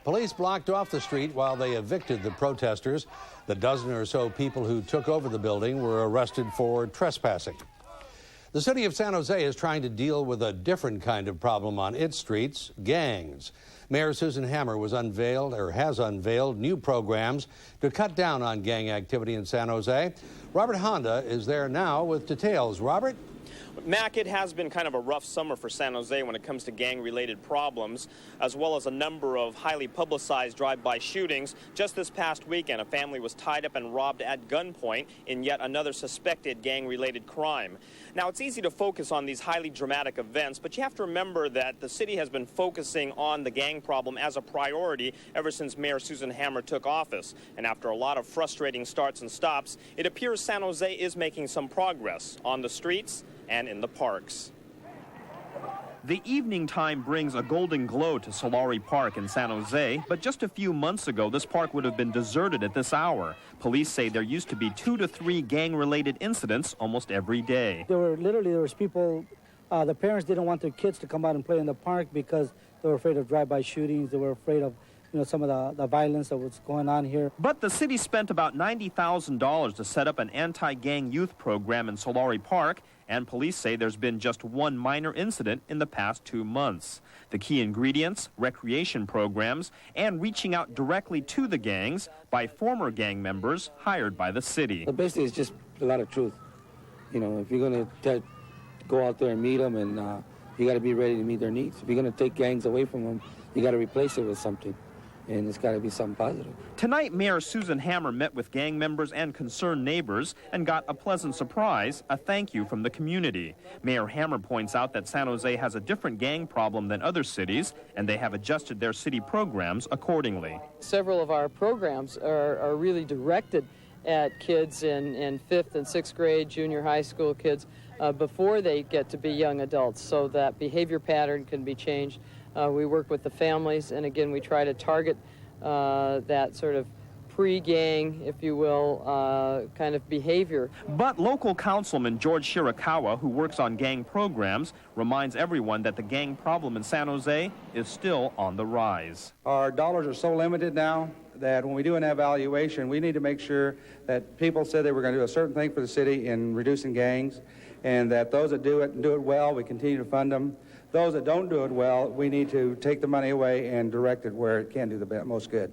Police blocked off the street while they evicted the protesters. The dozen or so people who took over the building were arrested for trespassing. The city of San Jose is trying to deal with a different kind of problem on its streets, gangs. Mayor Susan Hammer has unveiled new programs to cut down on gang activity in San Jose. Robert Honda is there now with details. Robert? Mac, it has been kind of a rough summer for San Jose when it comes to gang-related problems, as well as a number of highly publicized drive-by shootings. Just this past weekend, a family was tied up and robbed at gunpoint in yet another suspected gang-related crime. Now, it's easy to focus on these highly dramatic events, but you have to remember that the city has been focusing on the gang problem as a priority ever since Mayor Susan Hammer took office. And after a lot of frustrating starts and stops, it appears San Jose is making some progress on the streets and in the parks. The evening time brings a golden glow to Solari Park in San Jose, but just a few months ago, this park would have been deserted at this hour. Police say there used to be 2 to 3 gang-related incidents almost every day. There was people, the parents didn't want their kids to come out and play in the park because they were afraid of drive-by shootings. They were afraid of some of the violence that was going on here. But the city spent about $90,000 to set up an anti-gang youth program in Solari Park, and police say there's been just one minor incident in the past 2 months. The key ingredients, recreation programs, and reaching out directly to the gangs by former gang members hired by the city. But basically, it's just a lot of truth. If you're going to go out there and meet them, and you got to be ready to meet their needs. If you're going to take gangs away from them, you got to replace it with something. And it's got to be something positive. Tonight, Mayor Susan Hammer met with gang members and concerned neighbors and got a pleasant surprise, a thank you from the community. Mayor Hammer points out that San Jose has a different gang problem than other cities, and they have adjusted their city programs accordingly. Several of our programs are really directed at kids in 5th and 6th grade, junior high school kids, before they get to be young adults, so that behavior pattern can be changed. We work with the families, and again, we try to target that sort of pre-gang, if you will, kind of behavior. But local councilman George Shirakawa, who works on gang programs, reminds everyone that the gang problem in San Jose is still on the rise. Our dollars are so limited now that when we do an evaluation, we need to make sure that people said they were going to do a certain thing for the city in reducing gangs, and that those that do it and do it well, we continue to fund them. Those that don't do it well, we need to take the money away and direct it where it can do the most good.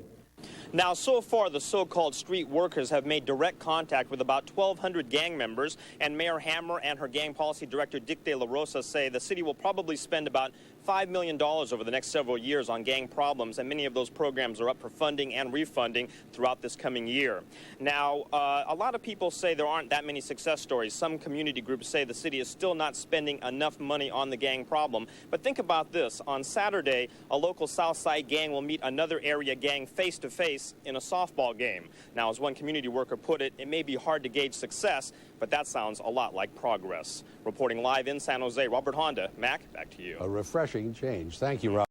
Now, so far, the so-called street workers have made direct contact with about 1,200 gang members, and Mayor Hammer and her gang policy director, Dick De La Rosa, say the city will probably spend about $5 million over the next several years on gang problems, and many of those programs are up for funding and refunding throughout this coming year. Now, a lot of people say there aren't that many success stories. Some community groups say the city is still not spending enough money on the gang problem. But think about this. On Saturday, a local South Side gang will meet another area gang face-to-face in a softball game. Now, as one community worker put it, it may be hard to gauge success, but that sounds a lot like progress. Reporting live in San Jose, Robert Honda. Mac, back to you. A refreshing change. Thank you, Rob.